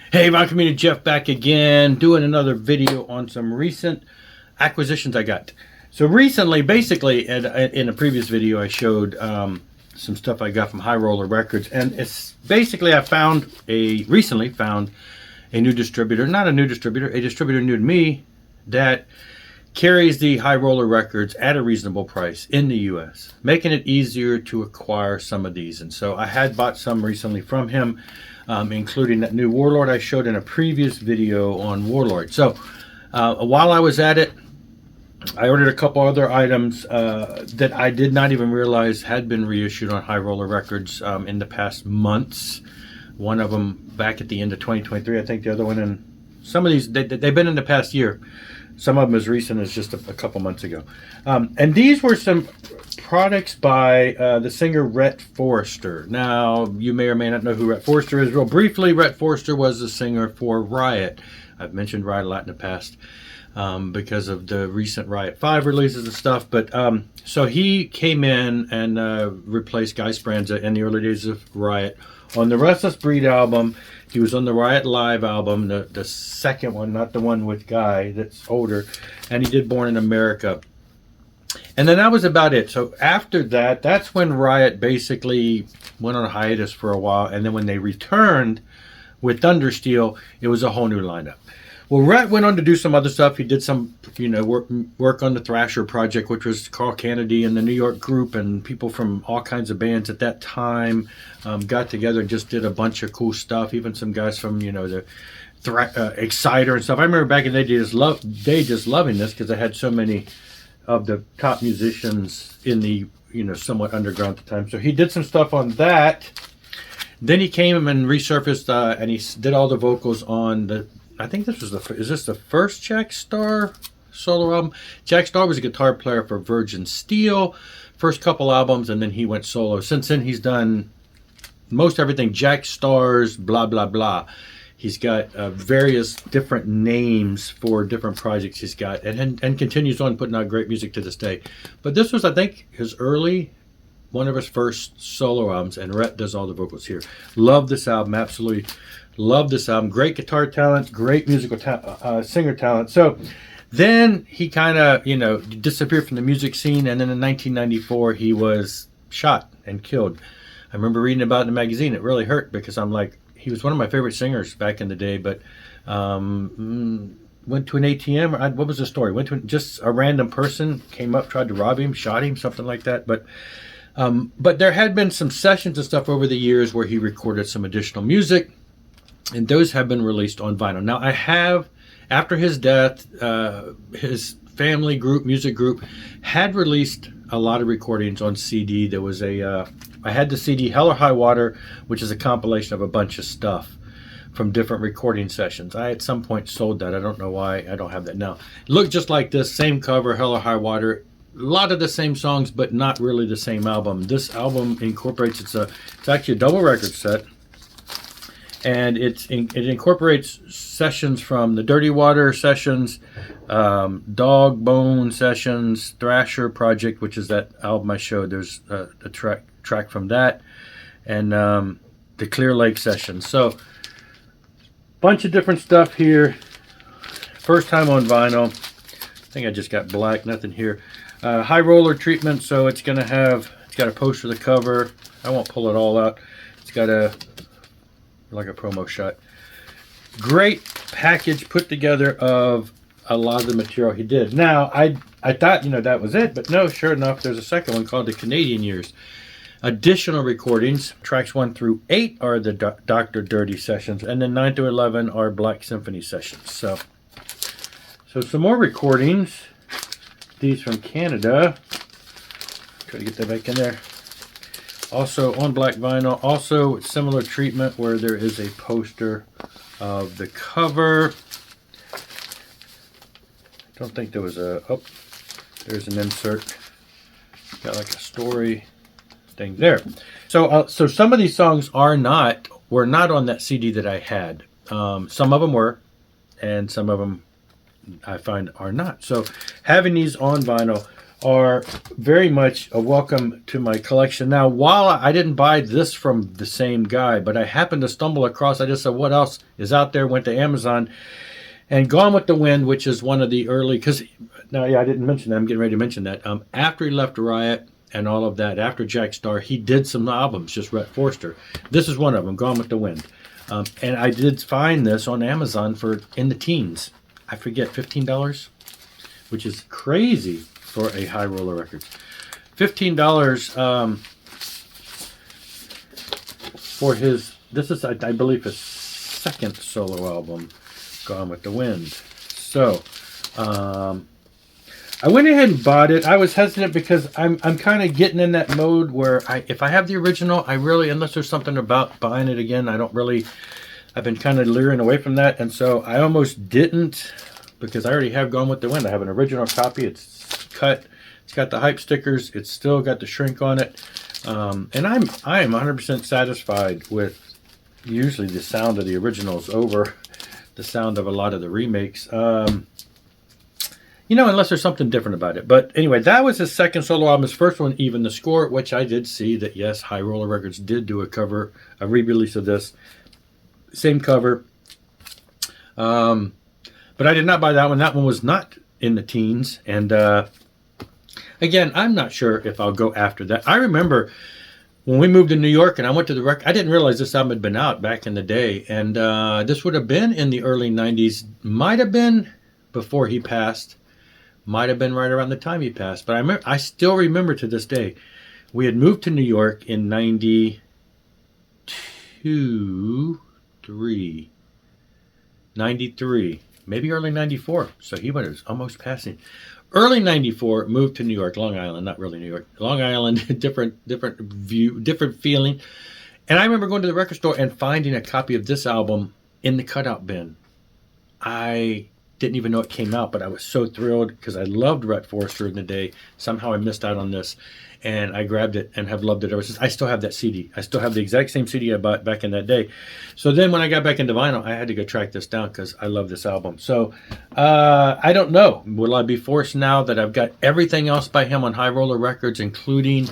Hey, my community, Jeff back again, doing another video on some recent acquisitions I got. So recently, basically, in a previous video, I showed some stuff I got from High Roller Records, and it's basically recently found a new distributor, not a new distributor, a distributor new to me that carries the High Roller Records at a reasonable price in the U.S., making it easier to acquire some of these. And so I had bought some recently from him, including that new Warlord I showed in a previous video on Warlord. So while I was at it, I ordered a couple other items that I did not even realize had been reissued on High Roller Records in the past months. One of them back at the end of 2023, I think the other one, and some of these, they've been in the past year. Some of them as recent as just a couple months ago. And these were some products by the singer Rhett Forester. Now, you may or may not know who Rhett Forester is. Real briefly, Rhett Forester was the singer for Riot. I've mentioned Riot a lot in the past because of the recent Riot 5 releases and stuff. But so he came in and replaced Guy Speranza in the early days of Riot on the Restless Breed album. He was on the Riot Live album, the second one, not the one with Guy that's older. And he did Born in America. And then that was about it. So after that, that's when Riot basically went on a hiatus for a while. And then when they returned with Thundersteel, it was a whole new lineup. Well, Rhett went on to do some other stuff. He did some, work on the Thrasher project, which was Carl Kennedy and the New York group, and people from all kinds of bands at that time got together and just did a bunch of cool stuff. Even some guys from, the Exciter and stuff. I remember back in the day just loving this because I had so many of the top musicians in the, somewhat underground at the time. So he did some stuff on that. Then he came and resurfaced and he did all the vocals on the, I think this was is this the first Jack Starr solo album? Jack Starr was a guitar player for Virgin Steel, first couple albums, and then he went solo. Since then, he's done most everything. Jack Starr's blah, blah, blah. He's got various different names for different projects he's got, and continues on putting out great music to this day. But this was, I think, one of his first solo albums, and Rhett does all the vocals here. Love this album, absolutely love this album. Great guitar talent, great musical singer talent. So then he kind of, disappeared from the music scene, and then in 1994 he was shot and killed. I remember reading about it in the magazine. It really hurt because I'm like, he was one of my favorite singers back in the day, but went to an ATM. What was the story? Went to just a random person, came up, tried to rob him, shot him, something like that. But there had been some sessions and stuff over the years where he recorded some additional music, and those have been released on vinyl. Now, I have, after his death, his family group, music group, had released a lot of recordings on CD. There was I had the CD Hell or High Water, which is a compilation of a bunch of stuff from different recording sessions. I at some point sold that. I don't know why I don't have that now. It looked just like this, same cover, Hell or High Water. A lot of the same songs, but not really the same album. This album incorporates, it's actually a double record set, and it incorporates sessions from the Dirty Water sessions, Dog Bone sessions, Thrasher project, which is that album I showed. There's a track from that, and the Clear Lake sessions. So bunch of different stuff here. First time on vinyl. I think I just got black, nothing here. High roller treatment, so it's got a poster of the cover. I won't pull it all out. It's got like a promo shot. Great package put together of a lot of the material he did. Now, I thought, that was it, but no, sure enough, there's a second one called The Canadian Years. Additional recordings, tracks 1 through 8 are the Dr. Dirty sessions, and then 9 through 11 are Black Symphony sessions. So some more recordings. These from Canada. Try to get that back in there. Also on black vinyl. Also similar treatment where there is a poster of the cover. I don't think there was there's an insert. Got like a story thing there. So some of these songs were not on that CD that I had. Some of them were, and some of them I find are not. So having these on vinyl are very much a welcome to my collection. Now, while I didn't buy this from the same guy, but I happened to stumble across, I just said, what else is out there? Went to Amazon, and Gone with the Wind, which is one of the early, because, now, yeah, I didn't mention that. I'm getting ready to mention that. After he left Riot and all of that, after Jack Starr, he did some albums, just Rhett Forester. This is one of them, Gone with the Wind. And I did find this on Amazon for in the teens. I forget, $15, which is crazy for a High Roller Records. $15 for his, this is, I believe, his second solo album, Gone with the Wind. So, I went ahead and bought it. I was hesitant because I'm kind of getting in that mode where if I have the original, I really, unless there's something about buying it again, I've been kind of leering away from that. And so I almost didn't, because I already have Gone with the Wind. I have an original copy. It's cut. It's got the hype stickers. It's still got the shrink on it. And I am 100% satisfied with usually the sound of the originals over the sound of a lot of the remakes. You know, unless there's something different about it. But anyway, that was his second solo album. His first one, Even the Score, which I did see that, yes, High Roller Records did do a cover, a re-release of this. Same cover. But I did not buy that one. That one was not in the teens. And again, I'm not sure if I'll go after that. I remember when we moved to New York and I went to the record, I didn't realize this album had been out back in the day. And this would have been in the early 90s. Might have been before he passed. Might have been right around the time he passed. But I still remember to this day. We had moved to New York in 92, 93, maybe early 94. So he was almost passing. Early 94, moved to New York, Long Island, not really New York. Long Island, different view, different feeling. And I remember going to the record store and finding a copy of this album in the cutout bin. I didn't even know it came out, but I was so thrilled because I loved Rhett Forester in the day. Somehow I missed out on this, and I grabbed it and have loved it ever since. I still have that CD. I still have the exact same CD I bought back in that day. So then when I got back into vinyl, I had to go track this down because I love this album. So I don't know. Will I be forced now that I've got everything else by him on High Roller Records, including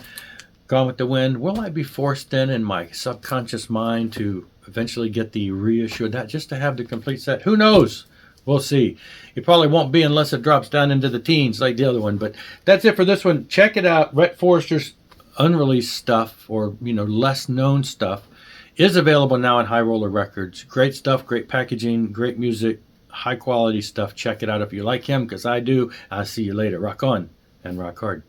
Gone with the Wind? Will I be forced then in my subconscious mind to eventually get the reissue of that just to have the complete set? Who knows? We'll see. It probably won't be unless it drops down into the teens like the other one. But that's it for this one. Check it out. Rhett Forester's unreleased stuff, or less known stuff, is available now on High Roller Records. Great stuff, great packaging, great music, high quality stuff. Check it out if you like him, because I do. I'll see you later. Rock on and rock hard.